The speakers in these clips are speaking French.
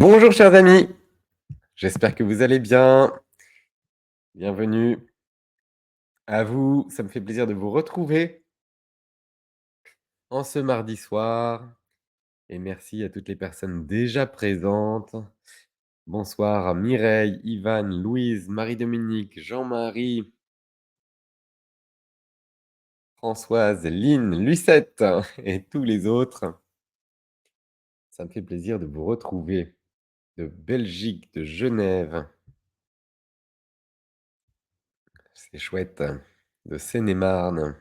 Bonjour chers amis, j'espère que vous allez bien. Bienvenue à vous, ça me fait plaisir de vous retrouver en ce mardi soir et merci à toutes les personnes déjà présentes. Bonsoir à Mireille, Ivan, Louise, Marie-Dominique, Jean-Marie, Françoise, Lynn, Lucette et tous les autres. Ça me fait plaisir de vous retrouver de Belgique, de Genève. C'est chouette, de Seine-et-Marne,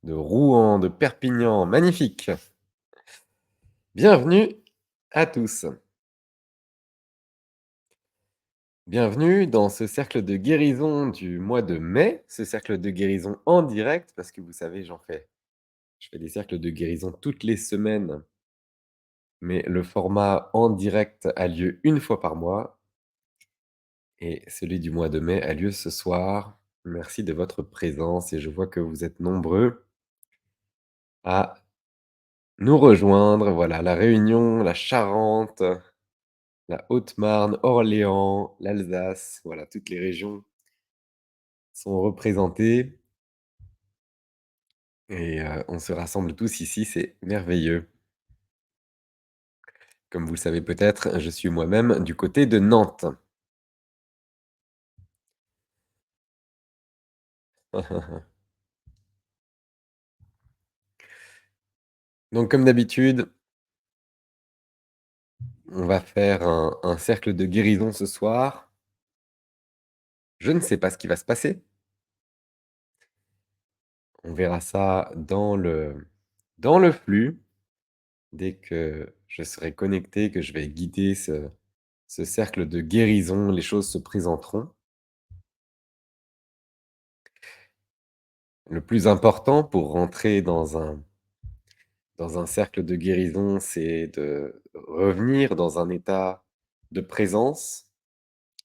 de Rouen, de Perpignan, magnifique. Bienvenue à tous. Bienvenue dans ce cercle de guérison du mois de mai, ce cercle de guérison en direct, parce que vous savez, je fais des cercles de guérison toutes les semaines, mais le format en direct a lieu une fois par mois et celui du mois de mai a lieu ce soir. Merci de votre présence et je vois que vous êtes nombreux à nous rejoindre. Voilà, la Réunion, la Charente, la Haute-Marne, Orléans, l'Alsace, voilà, toutes les régions sont représentées et on se rassemble tous ici, c'est merveilleux. Comme vous le savez peut-être, je suis moi-même du côté de Nantes. Donc comme d'habitude, on va faire un cercle de guérison ce soir. Je ne sais pas ce qui va se passer. On verra ça dans le flux. Dès que je serai connecté, que je vais guider ce cercle de guérison, les choses se présenteront. Le plus important pour rentrer dans un cercle de guérison, c'est de revenir dans un état de présence,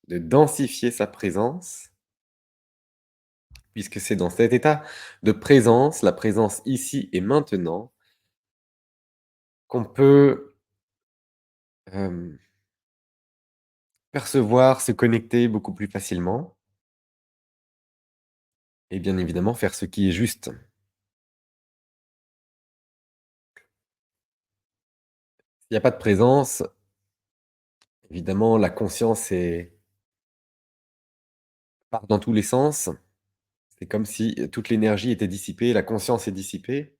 de densifier sa présence, puisque c'est dans cet état de présence, la présence ici et maintenant, qu'on peut, hem, percevoir, se connecter beaucoup plus facilement et bien évidemment faire ce qui est juste. S'il n'y a pas de présence, évidemment la conscience part dans tous les sens. C'est comme si toute l'énergie était dissipée, la conscience est dissipée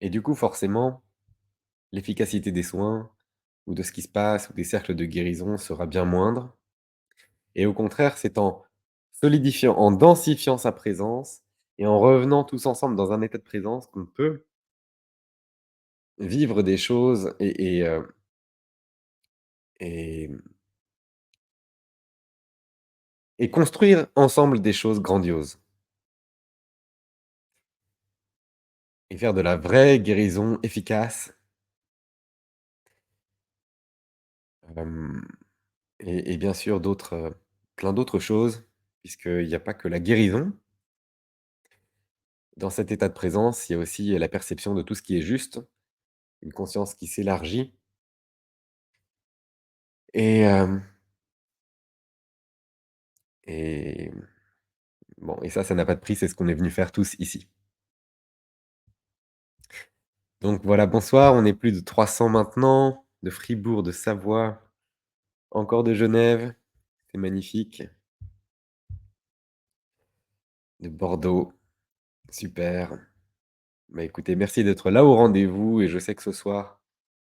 et du coup forcément l'efficacité des soins ou de ce qui se passe ou des cercles de guérison sera bien moindre et au contraire, c'est en solidifiant, en densifiant sa présence et en revenant tous ensemble dans un état de présence qu'on peut vivre des choses et et construire ensemble des choses grandioses et faire de la vraie guérison efficace, hem et bien sûr plein d'autres choses puisqu'il n'y a pas que la guérison. Dans cet état de présence, il y a aussi la perception de tout ce qui est juste, une conscience qui s'élargit et hem et bon et ça n'a pas de prix, c'est ce qu'on est venu faire tous ici. Donc voilà, bonsoir, on est plus de 300 maintenant, de Fribourg, de Savoie, encore de Genève, c'est magnifique, de Bordeaux, super. Bah, écoutez, merci d'être là au rendez-vous et je sais que ce soir,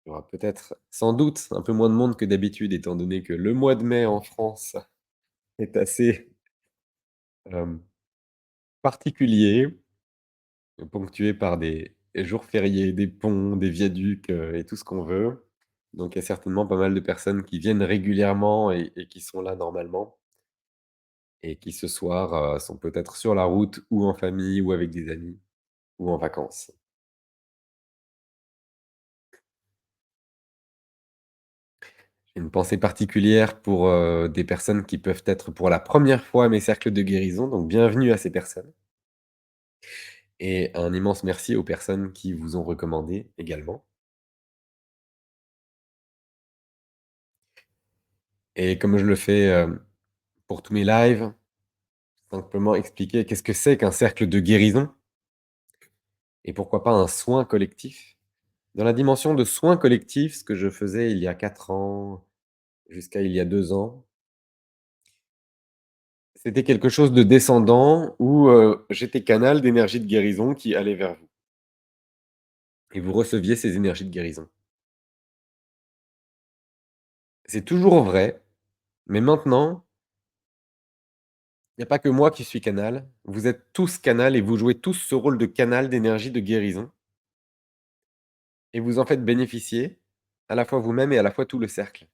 il y aura peut-être, sans doute, un peu moins de monde que d'habitude étant donné que le mois de mai en France est assez, hem, particulier. Ponctué par des jours fériés, des ponts, des viaducs, et tout ce qu'on veut. Donc il y a certainement pas mal de personnes qui viennent régulièrement et qui sont là normalement et qui ce soir, sont peut-être sur la route ou en famille ou avec des amis ou en vacances. J'ai une pensée particulière pour, des personnes qui peuvent être pour la première fois à mes cercles de guérison, donc bienvenue à ces personnes et un immense merci aux personnes qui vous ont recommandé également. et comme je le fais, pour tous mes lives, simplement expliquer qu'est-ce que c'est qu'un cercle de guérison et pourquoi pas un soin collectif. Dans la dimension de soin collectif, ce que je faisais il y a 4 ans jusqu'à il y a 2 ans, c'était quelque chose de descendant où, j'étais canal d'énergie de guérison qui allait vers vous et vous receviez ces énergies de guérison. C'est toujours vrai, mais maintenant, il n'y a pas que moi qui suis canal, vous êtes tous canal et vous jouez tous ce rôle de canal d'énergie de guérison et vous en faites bénéficier, à la fois vous-même et à la fois tout le cercle.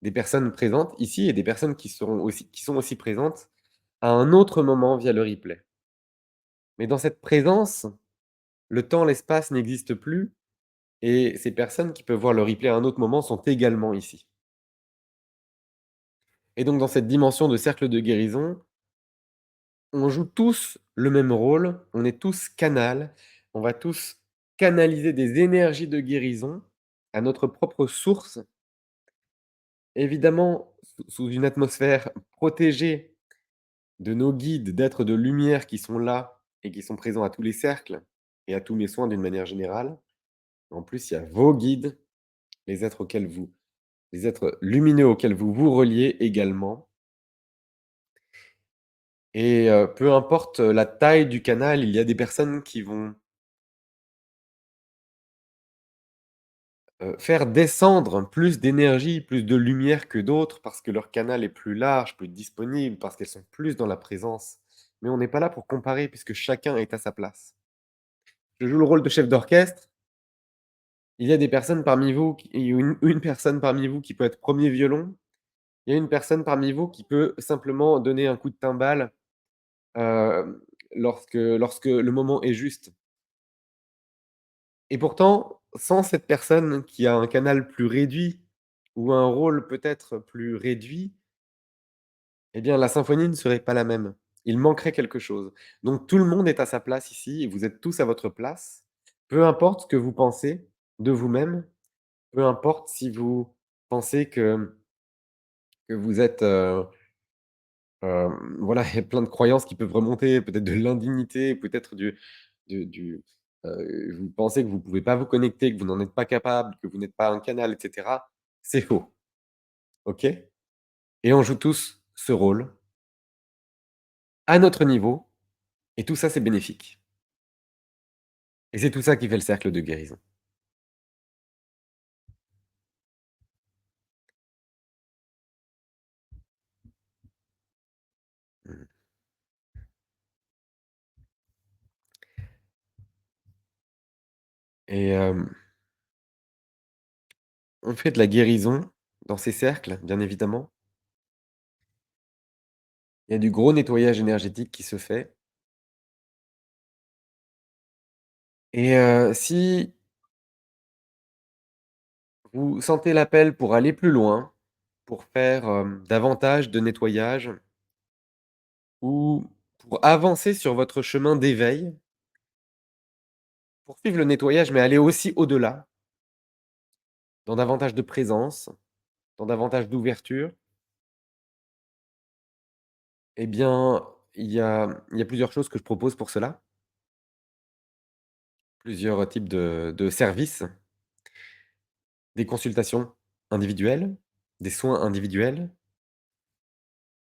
Des personnes présentes ici et des personnes qui sont aussi présentes à un autre moment via le replay. Mais dans cette présence, le temps, l'espace n'existent plus et ces personnes qui peuvent voir le replay à un autre moment sont également ici. Et donc dans cette dimension de cercle de guérison, on joue tous le même rôle, on est tous canal, on va tous canaliser des énergies de guérison à notre propre source, évidemment sous une atmosphère protégée de nos guides, d'êtres de lumière qui sont là et qui sont présents à tous les cercles et à tous mes soins d'une manière générale. En plus, il y a vos guides, les êtres auxquels vous les êtres lumineux auxquels vous vous reliez également et peu importe la taille du canal, il y a des personnes qui vont, faire descendre plus d'énergie, plus de lumière que d'autres parce que leur canal est plus large, plus disponible, parce qu'elles sont plus dans la présence. Mais on n'est pas là pour comparer puisque chacun est à sa place. Je joue le rôle de chef d'orchestre. Il y a des personnes parmi vous qui une personne parmi vous qui peut être premier violon. Il y a une personne parmi vous qui peut simplement donner un coup de timbale, lorsque le moment est juste. Et pourtant, sans cette personne qui a un canal plus réduit ou un rôle peut-être plus réduit, eh bien la symphonie ne serait pas la même. Il manquerait quelque chose. Donc tout le monde est à sa place ici et vous êtes tous à votre place. Peu importe ce que vous pensez de vous-même, peu importe si vous pensez que vous êtes, voilà, il y a plein de croyances qui peuvent remonter, peut-être de l'indignité, peut-être du vous pensez que vous pouvez pas vous connecter, que vous n'en êtes pas capable, que vous n'êtes pas un canal et cetera. C'est faux, OK? Et on joue tous ce rôle à notre niveau et tout ça, c'est bénéfique et c'est tout ça qui fait le cercle de guérison. Mmh et on fait de la guérison dans ces cercles, bien évidemment. Il y a du gros nettoyage énergétique qui se fait et si vous sentez l'appel pour aller plus loin, pour faire, davantage de nettoyage ou pour avancer sur votre chemin d'éveil, poursuivre le nettoyage, mais aller aussi au-delà, dans davantage de présence, dans davantage d'ouverture, eh bien, il y a plusieurs choses que je propose pour cela, plusieurs types de services, des consultations individuelles, des soins individuels,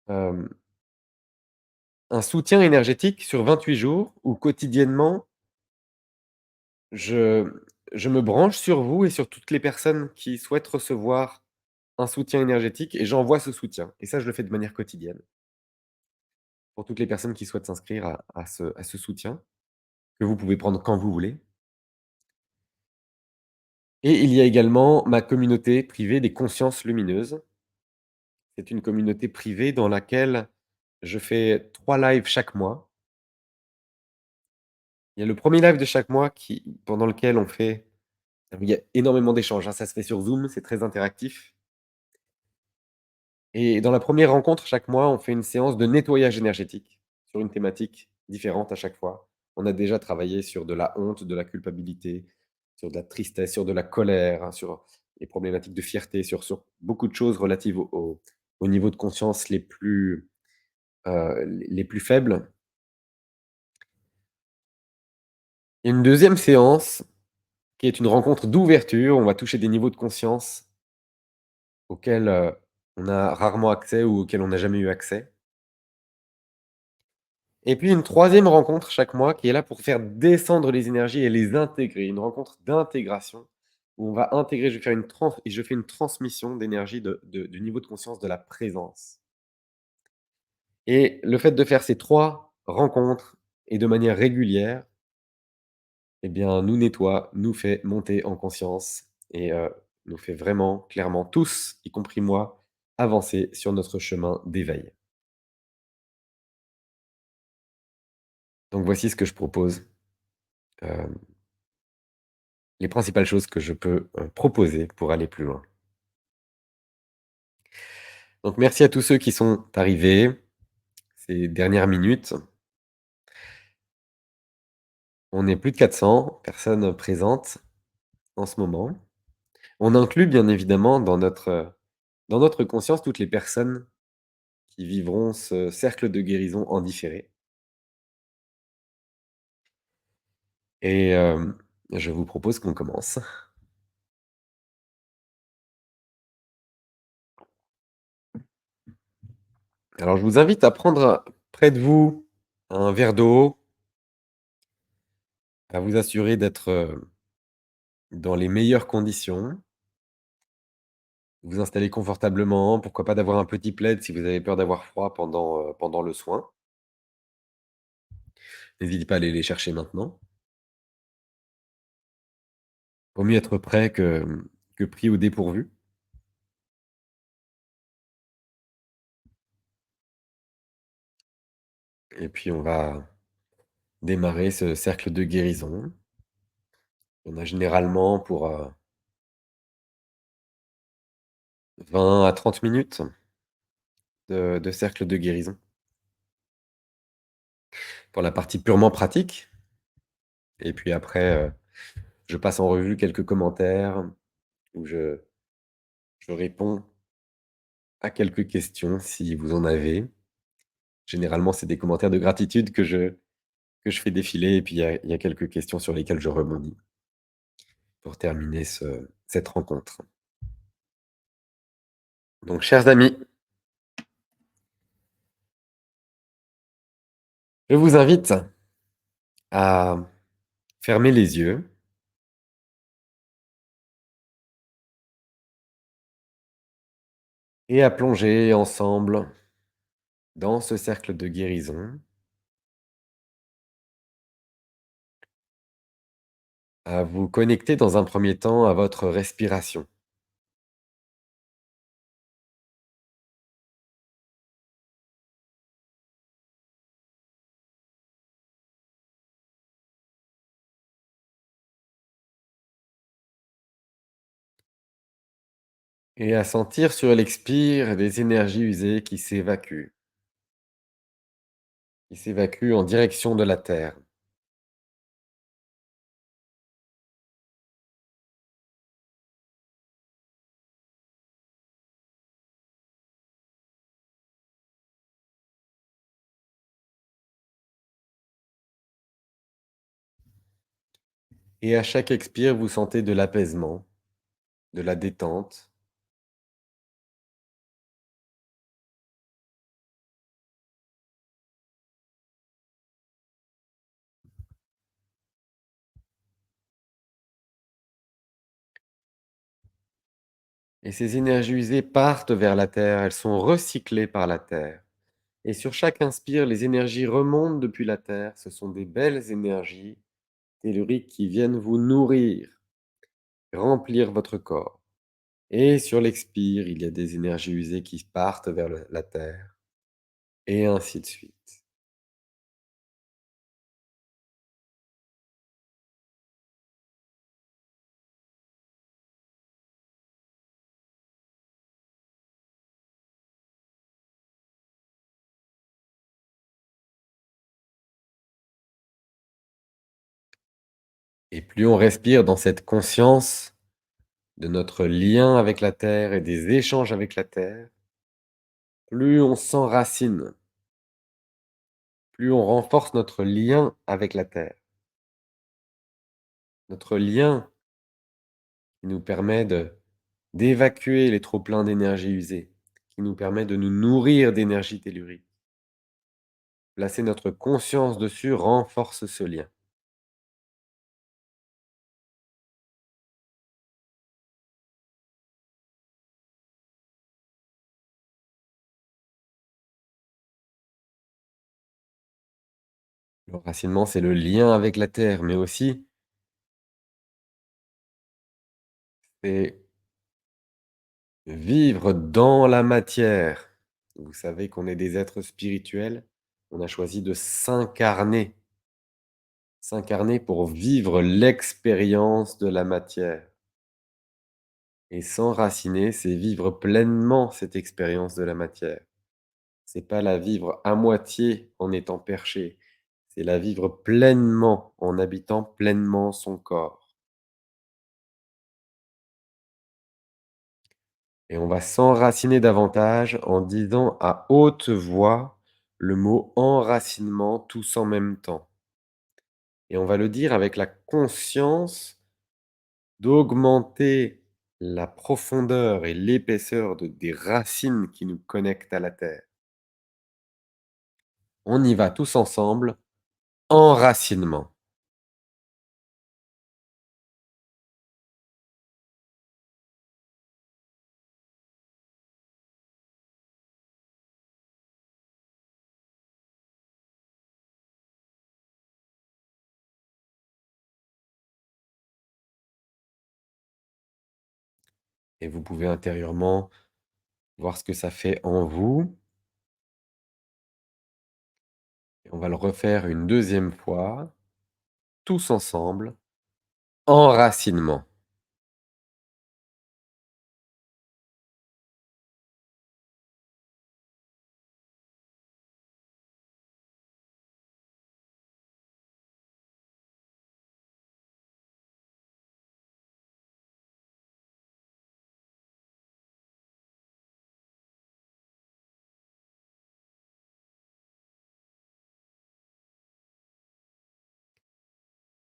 hem, un soutien énergétique sur 28 jours où quotidiennement je je me branche sur vous et sur toutes les personnes qui souhaitent recevoir un soutien énergétique et j'envoie ce soutien et ça, je le fais de manière quotidienne pour toutes les personnes qui souhaitent s'inscrire à ce soutien que vous pouvez prendre quand vous voulez et il y a également ma communauté privée des consciences lumineuses. C'est une communauté privée dans laquelle je fais 3 lives chaque mois. Il y a le premier live de chaque mois qui pendant lequel il y a énormément d'échanges, hein, ça se fait sur Zoom, c'est très interactif. Et dans la première rencontre, chaque mois, on fait une séance de nettoyage énergétique sur une thématique différente à chaque fois. On a déjà travaillé sur de la honte, de la culpabilité, sur de la tristesse, sur de la colère, hein, sur les problématiques de fierté, sur beaucoup de choses relatives au niveau de conscience les plus faibles. Et une deuxième séance qui est une rencontre d'ouverture. On va toucher des niveaux de conscience auxquels, on a rarement accès ou auxquels on n'a jamais eu accès. Et puis une troisième rencontre chaque mois qui est là pour faire descendre les énergies et les intégrer. Une rencontre d'intégration où on va intégrer, je fais une transmission d'énergie du niveau de conscience de la présence. Et le fait de faire ces 3 rencontres et de manière régulière, eh bien, nous nettoie, nous fait monter en conscience et nous fait vraiment, clairement tous, y compris moi, avancer sur notre chemin d'éveil. Donc voici ce que je propose, hem, les principales choses que je peux, proposer pour aller plus loin. Donc merci à tous ceux qui sont arrivés ces dernières minutes. On est plus de 400 personnes présentes en ce moment. On inclut bien évidemment dans notre conscience toutes les personnes qui vivront ce cercle de guérison en différé. Et je vous propose qu'on commence. Alors je vous invite à prendre près de vous un verre d'eau, à vous assurer d'être, dans les meilleures conditions. Vous installer confortablement, pourquoi pas d'avoir un petit plaid si vous avez peur d'avoir froid pendant le soin. N'hésitez pas à aller les chercher maintenant. Vaut mieux être prêt que pris au dépourvu. Et puis on va démarrer ce cercle de guérison. On a généralement pour, 20 à 30 minutes de cercle de guérison. Pour la partie purement pratique et puis après, je passe en revue quelques commentaires où je réponds à quelques questions si vous en avez. Généralement, c'est des commentaires de gratitude que je fais défiler et puis il y a quelques questions sur lesquelles je rebondis pour terminer cette rencontre. Donc chers amis, je vous invite à fermer les yeux et à plonger ensemble dans ce cercle de guérison, à vous connecter dans un premier temps à votre respiration et à sentir sur l'expire des énergies usées qui s'évacuent en direction de la terre. Et à chaque expire, vous sentez de l'apaisement, de la détente. Et ces énergies usées partent vers la terre, elles sont recyclées par la terre. Et sur chaque inspire, les énergies remontent depuis la terre. Ce sont des belles énergies telluriques qui viennent vous nourrir, remplir votre corps. Et sur l'expire, il y a des énergies usées qui partent vers la terre, et ainsi de suite. Et plus on respire dans cette conscience, de notre lien avec la terre et des échanges avec la terre, plus on s'enracine, plus on renforce notre lien avec la terre. Notre lien qui nous permet d'évacuer les trop-pleins d'énergie usée, qui nous permet de nous nourrir d'énergie tellurique. Placer notre conscience dessus renforce ce lien. L'enracinement, c'est le lien avec la terre, mais aussi, c'est vivre dans la matière. Vous savez qu'on est des êtres spirituels, on a choisi de s'incarner pour vivre l'expérience de la matière. Et s'enraciner, c'est vivre pleinement cette expérience de la matière. C'est pas la vivre à moitié en étant perché, c'est la vivre pleinement en habitant pleinement son corps. Et on va s'enraciner davantage en disant à haute voix le mot enracinement tous en même temps. Et on va le dire avec la conscience d'augmenter la profondeur et l'épaisseur des racines qui nous connectent à la terre. On y va tous ensemble, enracinement. Et vous pouvez intérieurement voir ce que ça fait en vous. Et on va le refaire une deuxième fois, tous ensemble, enracinement.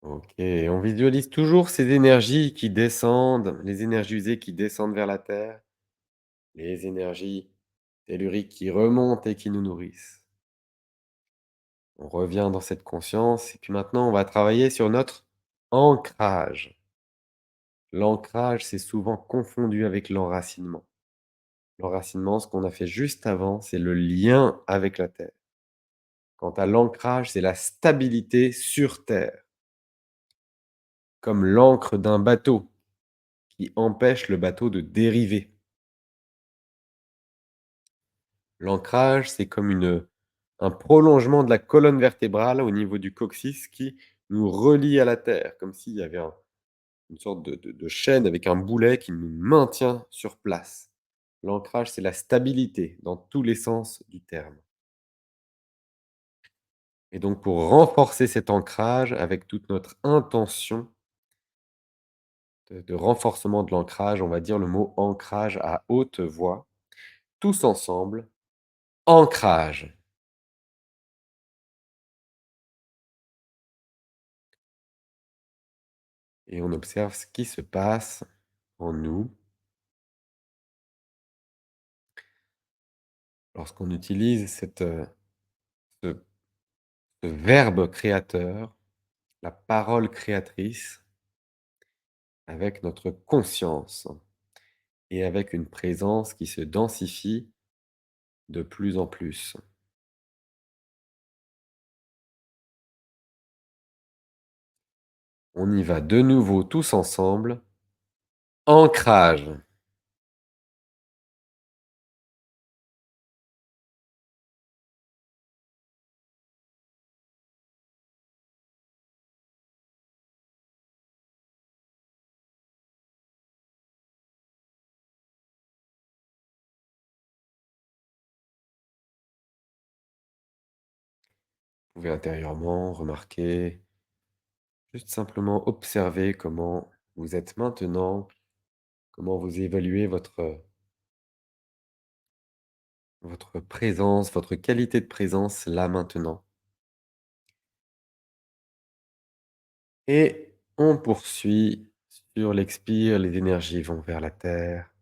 OK, on visualise toujours ces énergies qui descendent, les énergies usées qui descendent vers la terre, les énergies telluriques qui remontent et qui nous nourrissent. On revient dans cette conscience et puis maintenant on va travailler sur notre ancrage. L'ancrage, c'est souvent confondu avec l'enracinement. L'enracinement, ce qu'on a fait juste avant, c'est le lien avec la terre. Quant à l'ancrage, c'est la stabilité sur terre, comme l'ancre d'un bateau qui empêche le bateau de dériver. L'ancrage, c'est comme un prolongement de la colonne vertébrale au niveau du coccyx qui nous relie à la terre, comme s'il y avait une sorte de chaîne avec un boulet qui nous maintient sur place. L'ancrage, c'est la stabilité dans tous les sens du terme. Et donc pour renforcer cet ancrage avec toute notre intention de renforcement de l'ancrage, on va dire le mot ancrage à haute voix, tous ensemble, ancrage. Et on observe ce qui se passe en nous lorsqu'on utilise ce ce verbe créateur, la parole créatrice, avec notre conscience et avec une présence qui se densifie de plus en plus. On y va de nouveau tous ensemble. Ancrage. Vous pouvez intérieurement remarquer, juste simplement observer comment vous êtes maintenant Comment vous évaluez votre présence, votre qualité de présence là, maintenant. Et on poursuit. Sur l'expire, les énergies vont vers la terre.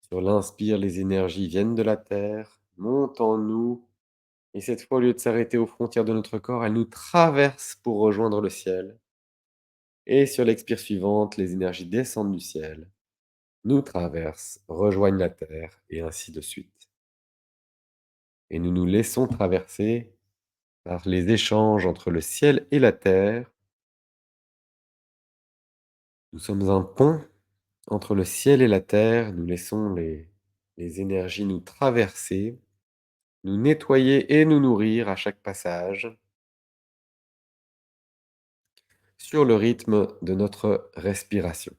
Sur l'inspire, les énergies viennent de la terre, montent en nous, et cette fois, au lieu de s'arrêter aux frontières de notre corps, elles nous traversent pour rejoindre le ciel. Et sur l'expire suivante, les énergies descendent du ciel, nous traversent, rejoignent la terre, et ainsi de suite. Et nous nous laissons traverser par les échanges entre le ciel et la terre. Nous sommes un pont entre le ciel et la terre, nous laissons les énergies nous traverser, nous nettoyer et nous nourrir à chaque passage, sur le rythme de notre respiration.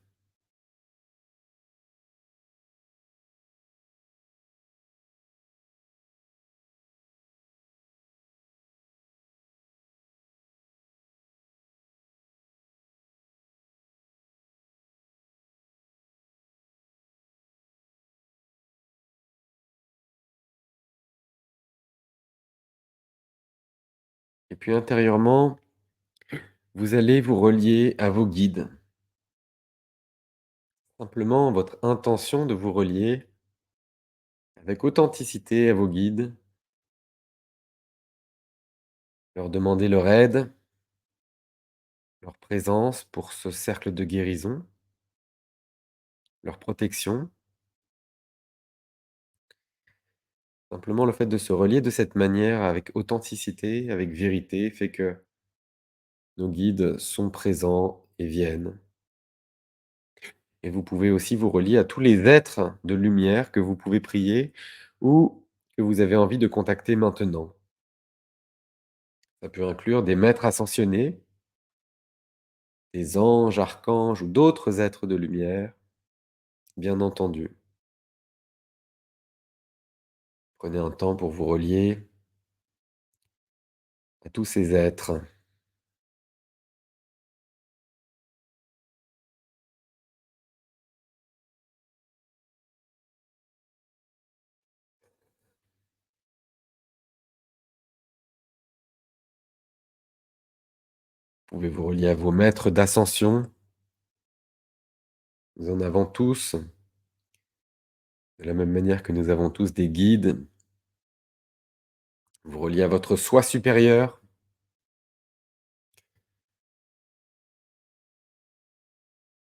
Et puis intérieurement, vous allez vous relier à vos guides. Simplement votre intention de vous relier avec authenticité à vos guides, leur demander leur aide, leur présence pour ce cercle de guérison, leur protection. Simplement le fait de se relier de cette manière avec authenticité, avec vérité, fait que nos guides sont présents et viennent. Et vous pouvez aussi vous relier à tous les êtres de lumière que vous pouvez prier ou que vous avez envie de contacter maintenant. Ça peut inclure des maîtres ascensionnés, des anges, archanges ou d'autres êtres de lumière, bien entendu. Prenez un temps pour vous relier à tous ces êtres. Vous pouvez vous relier à vos maîtres d'ascension. Nous en avons tous, de la même manière que nous avons tous des guides. Vous reliez à votre soi supérieur,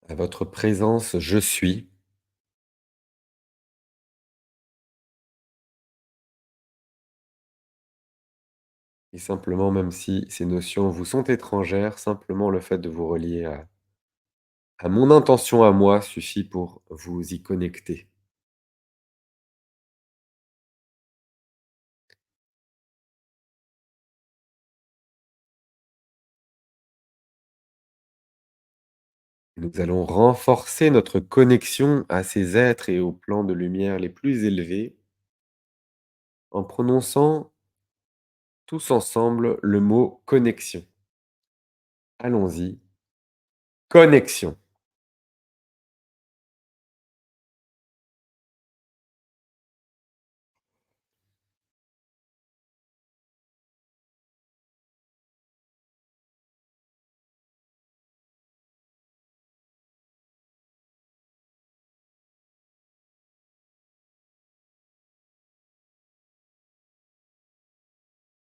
à votre présence je suis. Et simplement, même si ces notions vous sont étrangères, simplement le fait de vous relier à mon intention à moi suffit pour vous y connecter. Nous allons renforcer notre connexion à ces êtres et aux plans de lumière les plus élevés en prononçant tous ensemble le mot connexion. Allons-y. Connexion.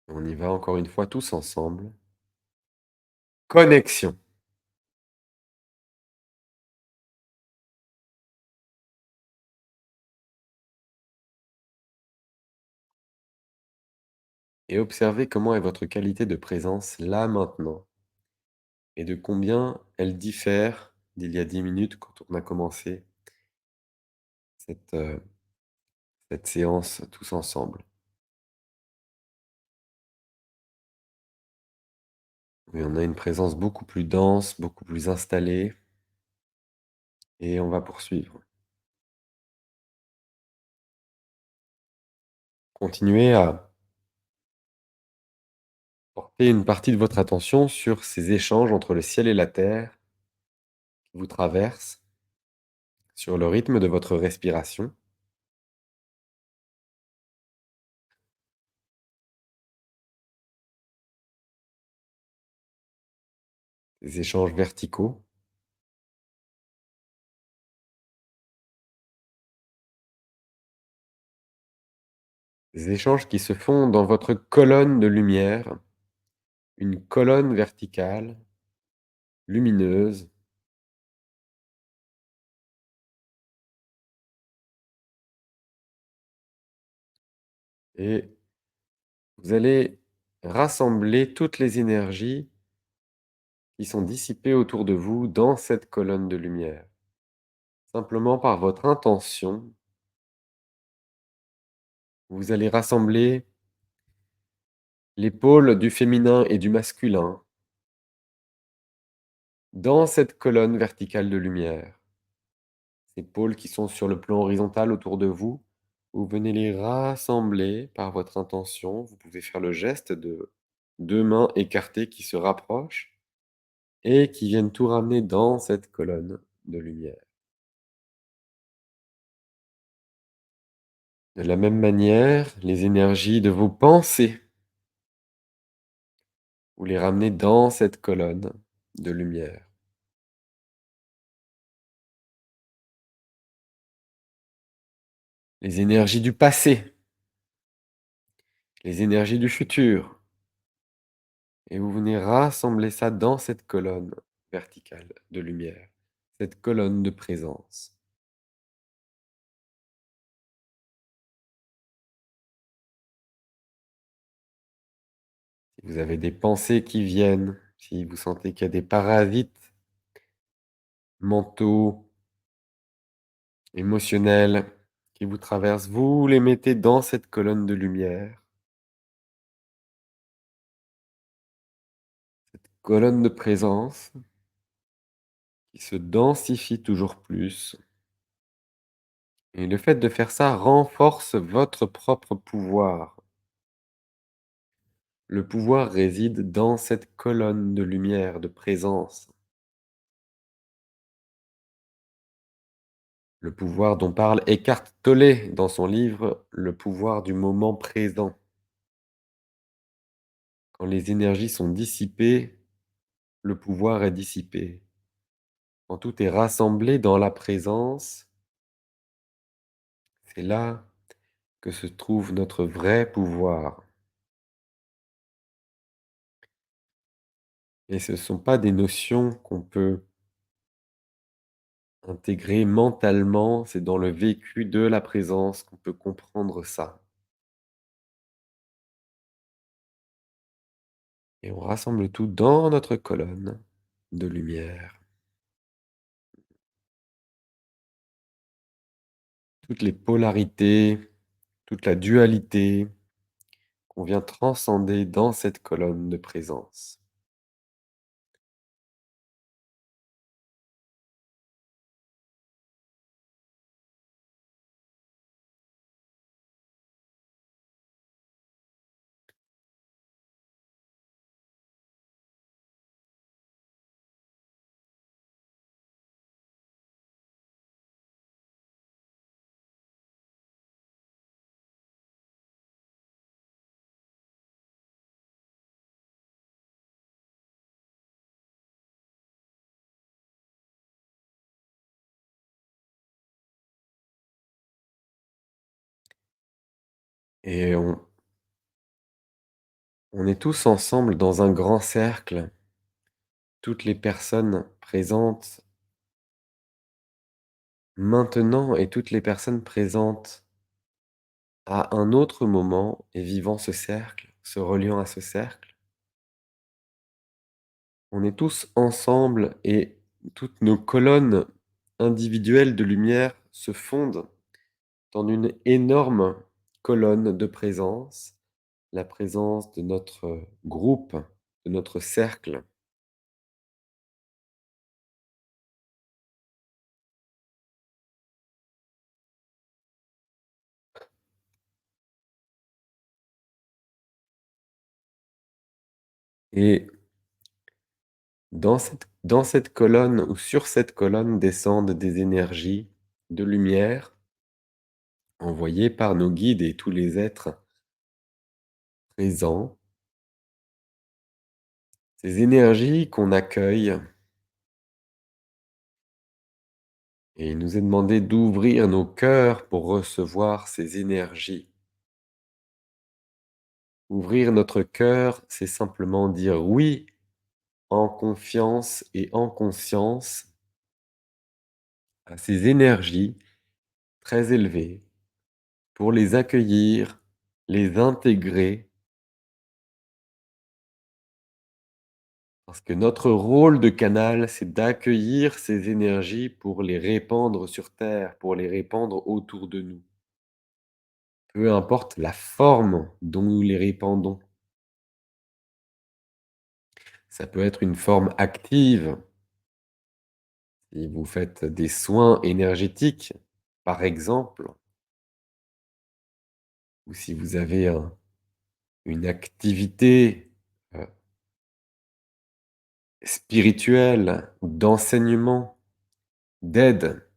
On y va encore une fois tous ensemble. Connexion. Et observez comment est votre qualité de présence là maintenant et de combien elle diffère d'il y a 10 minutes quand on a commencé cette, cette séance tous ensemble. Oui, on a une présence beaucoup plus dense, beaucoup plus installée et on va poursuivre. Continuez à porter une partie de votre attention sur ces échanges entre le ciel et la terre qui vous traversent, sur le rythme de votre respiration, des échanges verticaux, des échanges qui se font dans votre colonne de lumière, une colonne verticale, lumineuse, et vous allez rassembler toutes les énergies qui sont dissipées autour de vous dans cette colonne de lumière. Simplement par votre intention, vous allez rassembler les pôles du féminin et du masculin dans cette colonne verticale de lumière. Ces pôles qui sont sur le plan horizontal autour de vous, vous venez les rassembler par votre intention. Vous pouvez faire le geste de 2 mains écartées qui se rapprochent et qui viennent tout ramener dans cette colonne de lumière. De la même manière, les énergies de vos pensées, vous les ramenez dans cette colonne de lumière. Les énergies du passé, les énergies du futur, et vous venez rassembler ça dans cette colonne verticale de lumière, cette colonne de présence. Si vous avez des pensées qui viennent, si vous sentez qu'il y a des parasites mentaux, émotionnels qui vous traversent, vous les mettez dans cette colonne de lumière, colonne de présence qui se densifie toujours plus. Et le fait de faire ça renforce votre propre pouvoir. Le pouvoir réside dans cette colonne de lumière, de présence. Le pouvoir dont parle Eckhart Tolle dans son livre Le pouvoir du moment présent. Quand les énergies sont dissipées, le pouvoir est dissipé. Quand tout est rassemblé dans la présence, c'est là que se trouve notre vrai pouvoir. Et ce ne sont pas des notions qu'on peut intégrer mentalement, c'est dans le vécu de la présence qu'on peut comprendre ça. Et on rassemble tout dans notre colonne de lumière. Toutes les polarités, toute la dualité qu'on vient transcender dans cette colonne de présence. Et on est tous ensemble dans un grand cercle, toutes les personnes présentes maintenant et toutes les personnes présentes à un autre moment et vivant ce cercle, se reliant à ce cercle. On est tous ensemble et toutes nos colonnes individuelles de lumière se fondent dans une énorme colonne de présence, la présence de notre groupe, de notre cercle. Et dans cette colonne ou sur cette colonne descendent des énergies de lumière envoyées par nos guides et tous les êtres présents, ces énergies qu'on accueille, et il nous est demandé d'ouvrir nos cœurs pour recevoir ces énergies. Ouvrir notre cœur, c'est simplement dire oui en confiance et en conscience à ces énergies très élevées pour les accueillir, les intégrer, parce que notre rôle de canal, c'est d'accueillir ces énergies pour les répandre sur Terre, pour les répandre autour de nous. Peu importe la forme dont nous les répandons. Ça peut être une forme active, si vous faites des soins énergétiques, par exemple, ou si vous avez une activité spirituelle, d'enseignement, d'aide.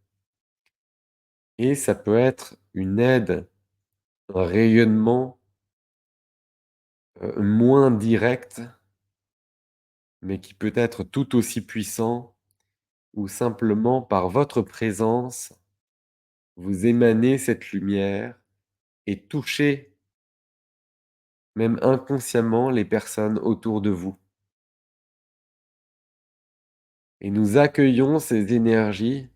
Et ça peut être une aide, un rayonnement moins direct, mais qui peut être tout aussi puissant, où simplement par votre présence, vous émanez cette lumière et touchez, même inconsciemment, les personnes autour de vous. Et nous accueillons ces énergies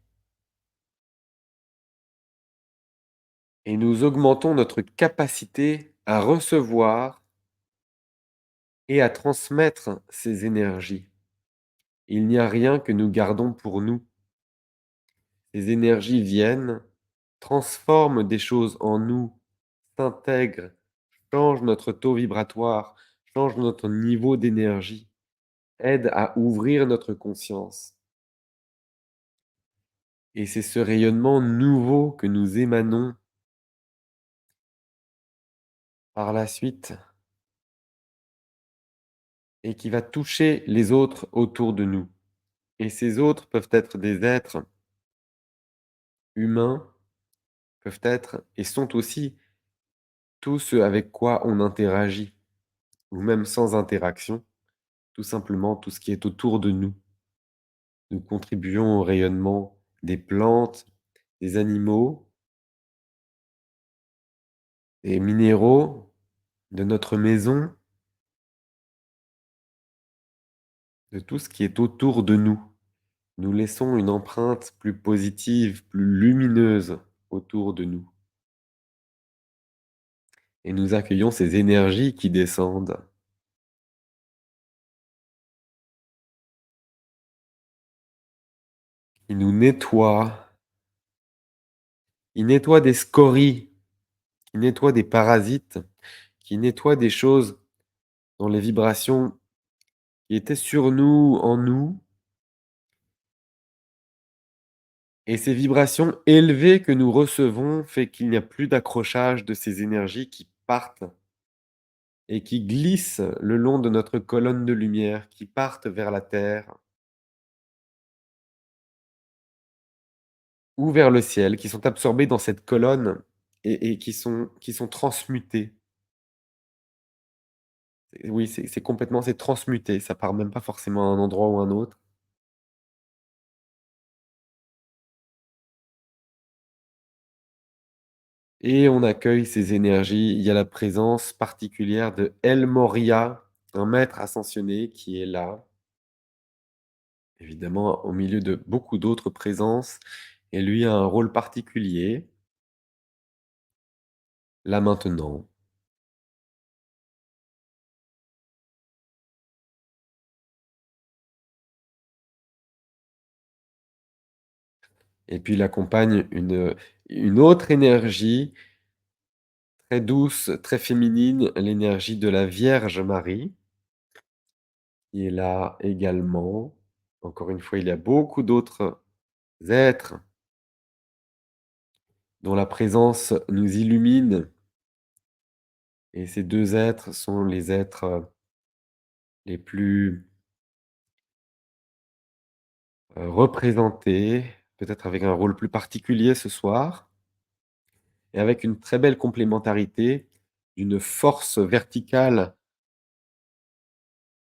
et nous augmentons notre capacité à recevoir et à transmettre ces énergies. Il n'y a rien que nous gardons pour nous. Ces énergies viennent, transforment des choses en nous, s'intègrent, changent notre taux vibratoire, changent notre niveau d'énergie, aident à ouvrir notre conscience. Et c'est ce rayonnement nouveau que nous émanons par la suite et qui va toucher les autres autour de nous. Et ces autres peuvent être des êtres humains, peuvent être et sont aussi tout ce avec quoi on interagit, ou même sans interaction, tout simplement tout ce qui est autour de nous. Nous contribuons au rayonnement des plantes, des animaux, des minéraux, de notre maison, de tout ce qui est autour de nous. Nous laissons une empreinte plus positive, plus lumineuse autour de nous. Et nous accueillons ces énergies qui descendent, qui nous nettoient, qui nettoient des scories, qui nettoient des parasites, qui nettoient des choses dont les vibrations qui étaient sur nous, en nous. Et ces vibrations élevées que nous recevons fait qu'il n'y a plus d'accrochage de ces énergies qui partent et qui glissent le long de notre colonne de lumière, qui partent vers la terre ou vers le ciel, qui sont absorbées dans cette colonne et qui sont transmutées. Oui, c'est complètement c'est transmuté, ça part même pas forcément à un endroit ou un autre. Et on accueille ces énergies. Il y a la présence particulière de El Moria, un maître ascensionné qui est là, évidemment au milieu de beaucoup d'autres présences, et lui a un rôle particulier, là maintenant. Et puis il accompagne une autre énergie très douce, très féminine, l'énergie de la Vierge Marie, qui est là également. Encore une fois, il y a beaucoup d'autres êtres dont la présence nous illumine, et ces 2 êtres sont les êtres, les plus, représentés, peut-être avec un rôle plus particulier ce soir et avec une très belle complémentarité d'une force verticale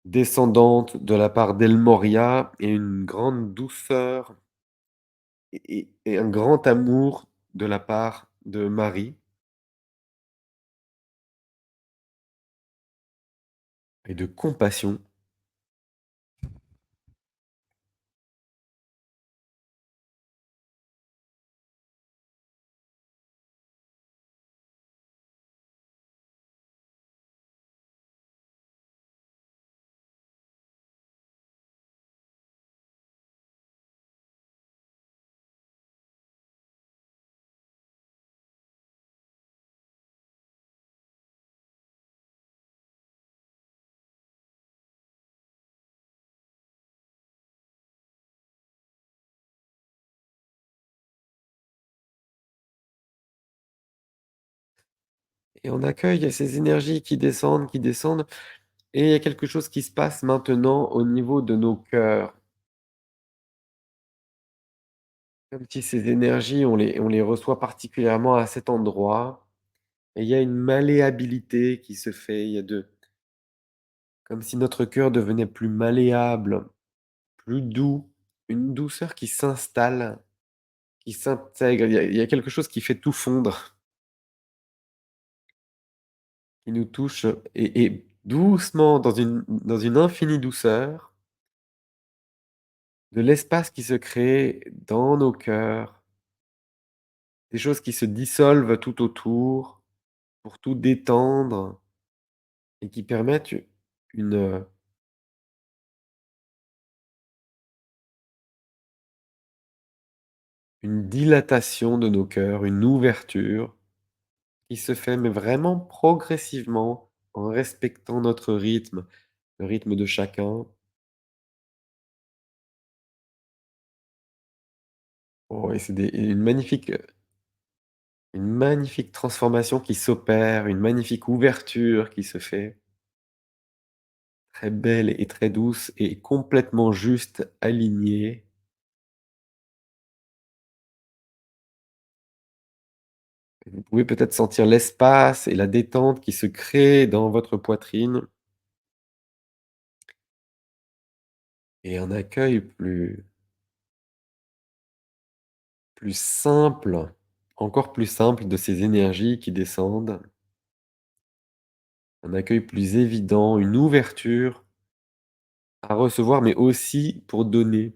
descendante de la part d'El Morya et une grande douceur et un grand amour de la part de Marie et de compassion. Et on accueille ces énergies qui descendent et il y a quelque chose qui se passe maintenant au niveau de nos cœurs. Comme si ces énergies, on les reçoit particulièrement à cet endroit et il y a une malléabilité qui se fait. Il y a de comme si notre cœur devenait plus malléable, plus doux, une douceur qui s'installe, qui s'intègre. Il y a quelque chose qui fait tout fondre, qui nous touche et doucement dans une infinie douceur, de l'espace qui se crée dans nos cœurs, des choses qui se dissolvent tout autour pour tout détendre et qui permettent une, une dilatation de nos cœurs, une ouverture qui se fait, mais vraiment progressivement, en respectant notre rythme, le rythme de chacun. Oh et c'est des une magnifique transformation qui s'opère, une magnifique ouverture qui se fait, très belle et très douce et complètement juste, alignée. Vous pouvez peut-être sentir l'espace et la détente qui se crée dans votre poitrine et un accueil plus simple, encore plus simple de ces énergies qui descendent, un accueil plus évident, une ouverture à recevoir, mais aussi pour donner.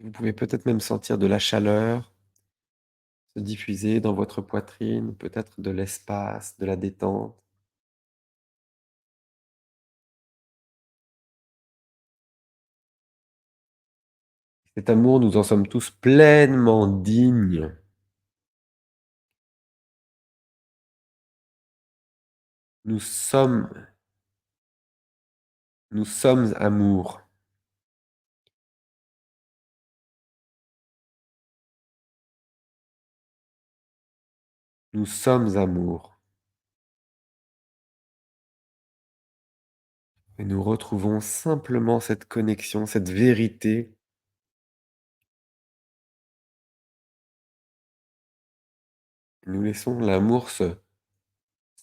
Vous pouvez peut-être même sentir de la chaleur se diffuser dans votre poitrine, peut-être de l'espace, de la détente. Cet amour, nous en sommes tous pleinement dignes. Nous sommes nous sommes amour. Nous sommes amour. Et nous retrouvons simplement cette connexion, cette vérité. Nous laissons l'amour se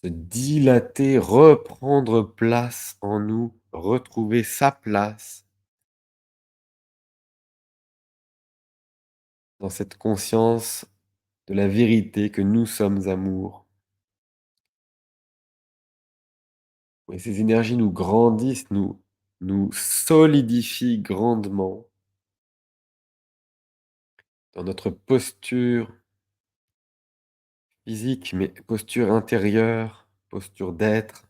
dilater, reprendre place en nous, retrouver sa place dans cette conscience de la vérité que nous sommes amour. Et ces énergies nous grandissent, nous solidifient grandement dans notre posture physique, mais posture intérieure, posture d'être.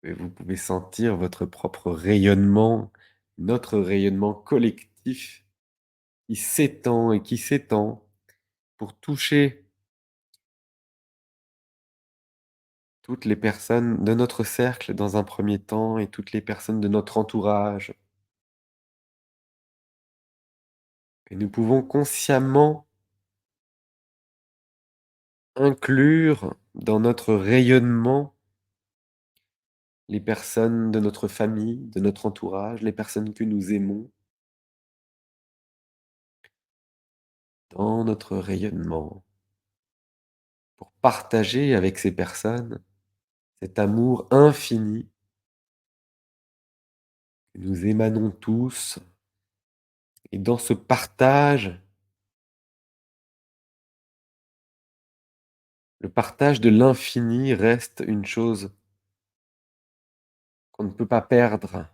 et vous pouvez sentir votre propre rayonnement, notre rayonnement collectif qui s'étend et qui s'étend pour toucher toutes les personnes de notre cercle dans un premier temps et toutes les personnes de notre entourage. Et nous pouvons consciemment inclure dans notre rayonnement les personnes de notre famille, de notre entourage, les personnes que nous aimons dans notre rayonnement pour partager avec ces personnes cet amour infini que nous émanons tous. Et dans ce partage, le partage de l'infini reste une chose qu'on ne peut pas perdre,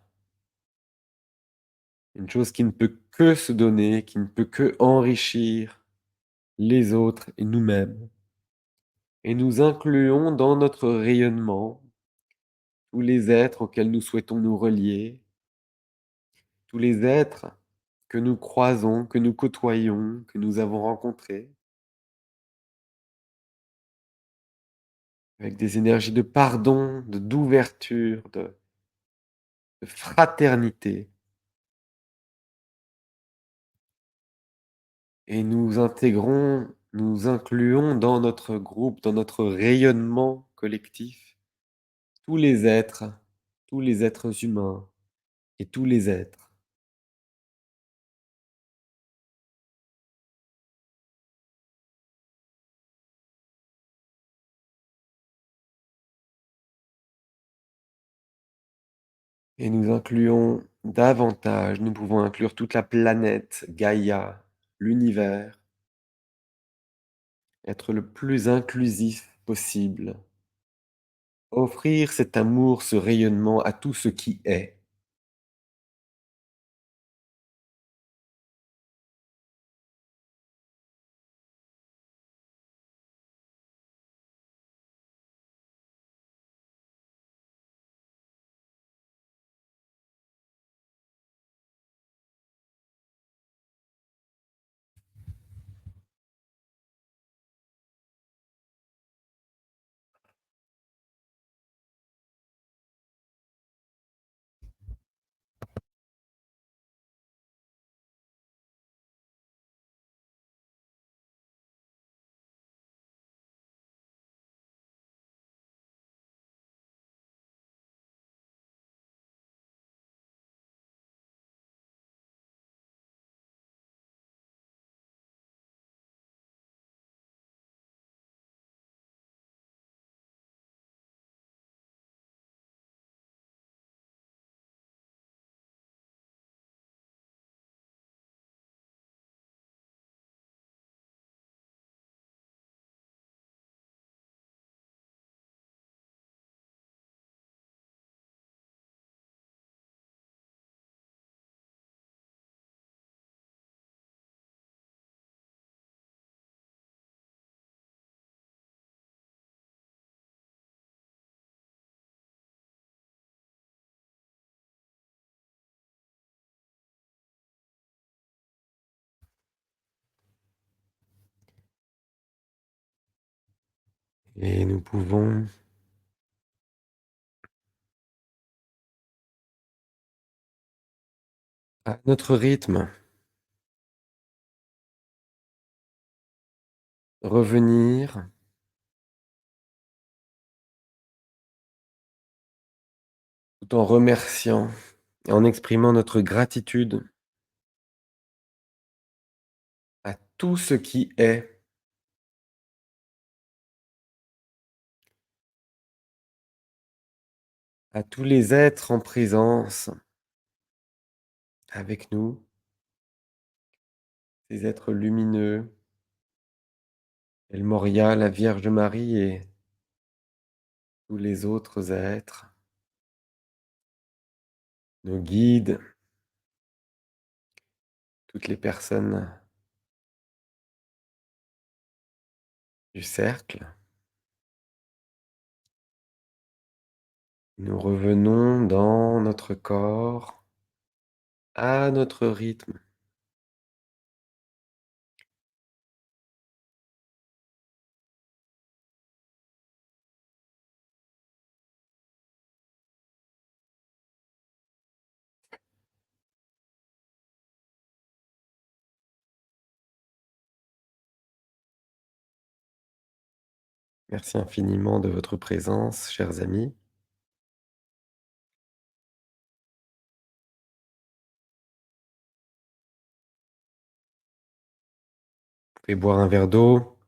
une chose qui ne peut que se donner, qui ne peut que enrichir les autres et nous-mêmes. Et nous incluons dans notre rayonnement tous les êtres auxquels nous souhaitons nous relier, tous les êtres que nous croisons, que nous côtoyons, que nous avons rencontrés, avec des énergies de pardon, d'ouverture, de fraternité. Et nous intégrons, nous incluons dans notre groupe, dans notre rayonnement collectif, tous tous les êtres humains et tous les êtres. Et nous incluons davantage, nous pouvons inclure toute la planète, Gaïa, l'univers, être le plus inclusif possible, offrir cet amour, ce rayonnement à tout ce qui est. Et nous pouvons, à notre rythme, revenir tout en remerciant et en exprimant notre gratitude à tout ce qui est, à tous les êtres en présence avec nous, ces êtres lumineux, El Moria, la Vierge Marie et tous les autres êtres, nos guides, toutes les personnes du cercle. Nous revenons dans notre corps, à notre rythme. Merci infiniment de votre présence, chers amis. Vous pouvez boire un verre d'eau,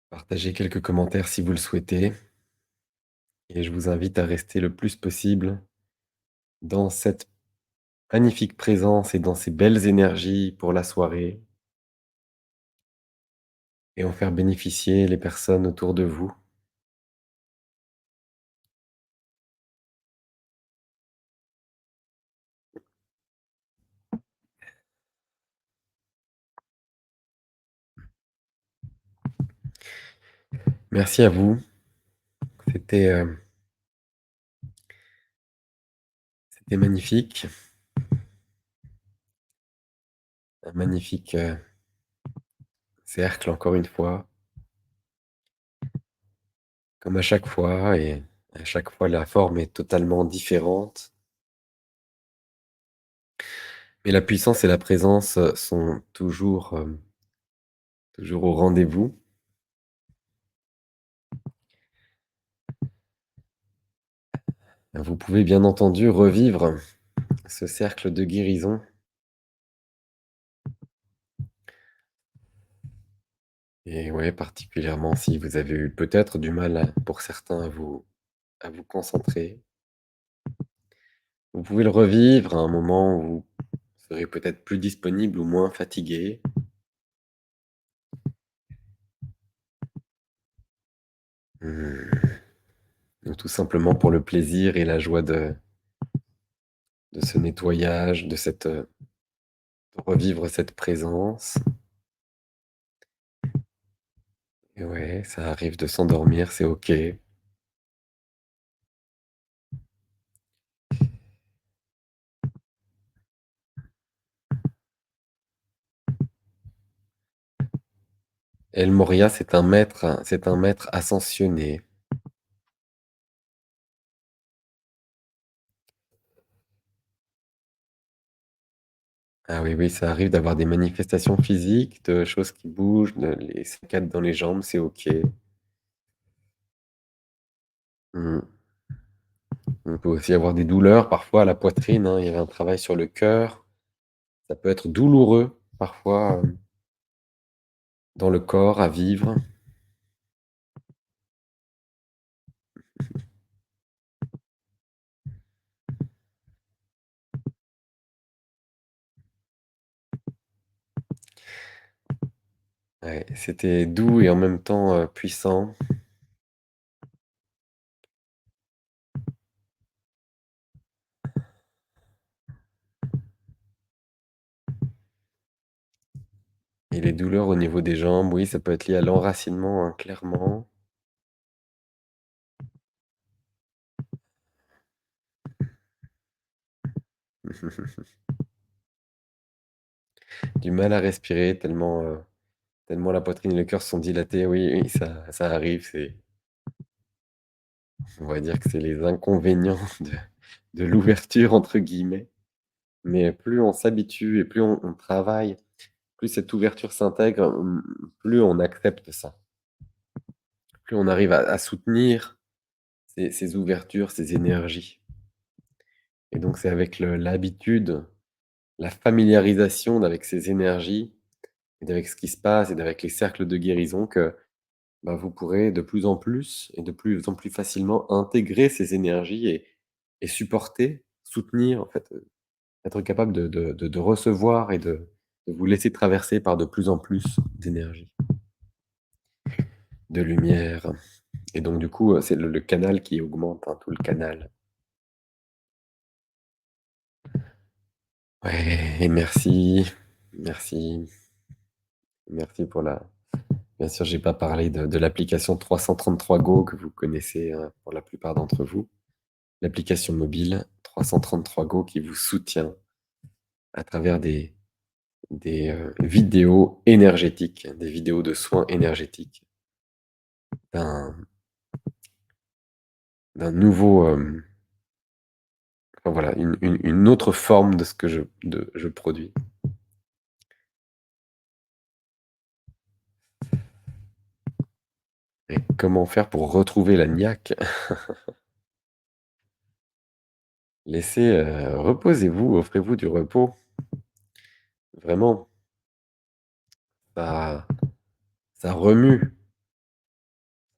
partager quelques commentaires si vous le souhaitez, et je vous invite à rester le plus possible dans cette magnifique présence et dans ces belles énergies pour la soirée, et en faire bénéficier les personnes autour de vous. Merci à vous. C'était, c'était magnifique, un magnifique, cercle encore une fois, comme à chaque fois, et à chaque fois la forme est totalement différente, mais la puissance et la présence, sont toujours, toujours au rendez-vous. Vous pouvez bien entendu revivre ce cercle de guérison, et ouais, particulièrement si vous avez eu peut-être du mal pour certains à vous concentrer. Vous pouvez le revivre à un moment où vous serez peut-être plus disponible ou moins fatigué. Mmh, ou tout simplement pour le plaisir et la joie de ce nettoyage, de revivre cette présence. Et ouais, ça arrive de s'endormir, c'est OK. El Moria, c'est un maître ascensionné. Ah oui, oui, ça arrive d'avoir des manifestations physiques, de choses qui bougent, les saccades dans les jambes, c'est OK. Mmh. On peut aussi avoir des douleurs parfois à la poitrine, hein. Il y avait un travail sur le cœur. Ça peut être douloureux parfois, dans le corps à vivre. Ouais, c'était doux et en même temps, puissant, et les douleurs au niveau des jambes, oui, ça peut être lié à l'enracinement, hein, clairement. Du mal à respirer tellement la poitrine et le cœur sont dilatés. Oui, oui, ça arrive, on va dire que c'est les inconvénients de «l'ouverture» entre guillemets. Mais plus on s'habitue et plus on travaille, plus cette ouverture s'intègre, plus on accepte ça. Plus on arrive à soutenir ces ouvertures, ces énergies, et donc c'est avec l'habitude, la familiarisation avec ces énergies et d'avec ce qui se passe et avec les cercles de guérison que, bah, vous pourrez de plus en plus et de plus en plus facilement intégrer ces énergies et supporter, soutenir en fait, être capable de recevoir et de vous laisser traverser par de plus en plus d'énergie, de lumière, et donc du coup, c'est le canal qui augmente, hein, tout le canal. Ouais, et merci. Merci, merci pour la bien sûr, j'ai pas parlé de l'application 333 Go que vous connaissez, pour la plupart d'entre vous. L'application mobile 333 Go qui vous soutient à travers des vidéos énergétiques, des vidéos de soins énergétiques, d'un nouveau, enfin voilà, une autre forme de ce que je produis. Et comment faire pour retrouver la niaque? Laissez, reposez-vous, offrez-vous du repos. Vraiment, ça ça remue,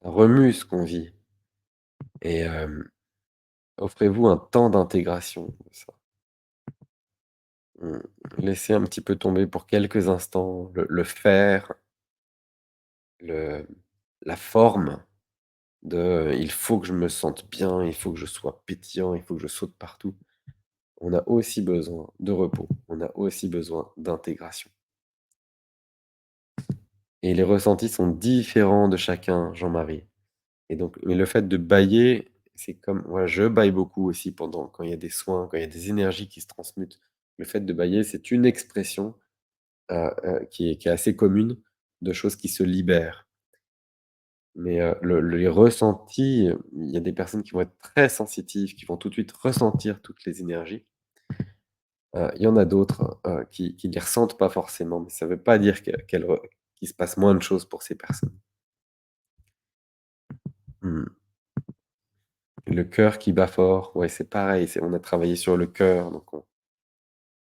ça remue ce qu'on vit et offrez-vous un temps d'intégration de ça. Mmh, laissez un petit peu tomber pour quelques instants le faire, le la forme de, «Il faut que je me sente bien, il faut que je sois pétillant, il faut que je saute partout». On a aussi besoin de repos, on a aussi besoin d'intégration et les ressentis sont différents de chacun, Jean-Marie et donc mais le fait de bâiller, c'est comme moi, je bâille beaucoup aussi pendant quand il y a des soins, quand il y a des énergies qui se transmutent. Le fait de bâiller, c'est une expression, qui est assez commune de choses qui se libèrent. Mais, les ressentis, il y a des personnes qui vont être très sensitives, qui vont tout de suite ressentir toutes les énergies. Il y en a d'autres, qui les ressentent pas forcément, mais ça veut pas dire qu'il se passe moins de choses pour ces personnes. Mmh. Le cœur qui bat fort, ouais, c'est pareil, on a travaillé sur le cœur, donc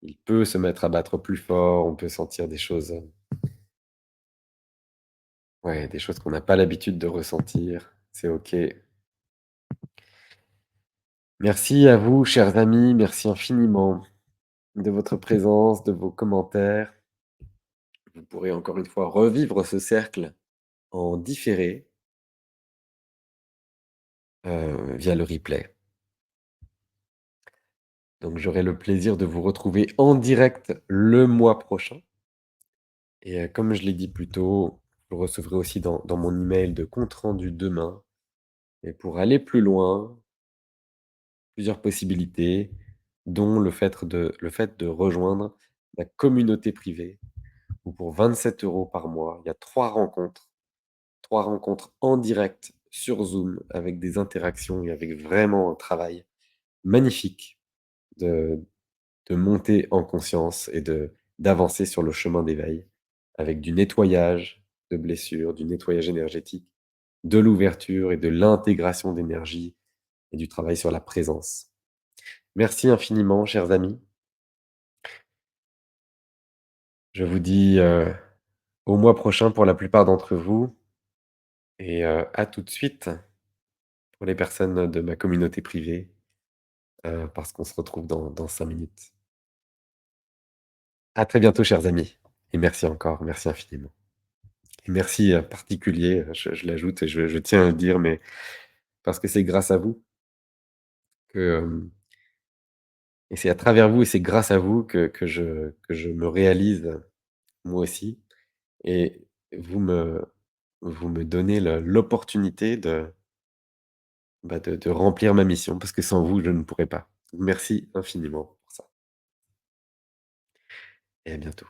il peut se mettre à battre plus fort, on peut sentir des choses, ouais, des choses qu'on n'a pas l'habitude de ressentir, c'est OK. Merci à vous, chers amis, merci infiniment de votre présence, de vos commentaires. Vous pourrez encore une fois revivre ce cercle en différé, via le replay. Donc j'aurai le plaisir de vous retrouver en direct le mois prochain et comme je l'ai dit plus tôt, vous recevrez aussi dans mon email de compte rendu demain et pour aller plus loin, plusieurs possibilités, dont le fait de rejoindre la communauté privée où pour 27 € par mois, il y a 3 rencontres en direct sur Zoom avec des interactions et avec vraiment un travail magnifique de monter en conscience et d'avancer sur le chemin d'éveil avec du nettoyage de blessures, du nettoyage énergétique, de l'ouverture et de l'intégration d'énergie et du travail sur la présence. Merci infiniment, chers amis. Je vous dis, au mois prochain pour la plupart d'entre vous et à tout de suite pour les personnes de ma communauté privée, parce qu'on se retrouve dans 5 minutes. À très bientôt, chers amis et merci encore, merci infiniment. Et merci, particulier, je l'ajoute et je tiens à le dire, mais parce que c'est grâce à vous que, et c'est à travers vous et c'est grâce à vous que je me réalise, moi aussi et vous me vous me donnez l'opportunité de remplir ma mission parce que sans vous, je ne pourrais pas. Merci infiniment pour ça et à bientôt.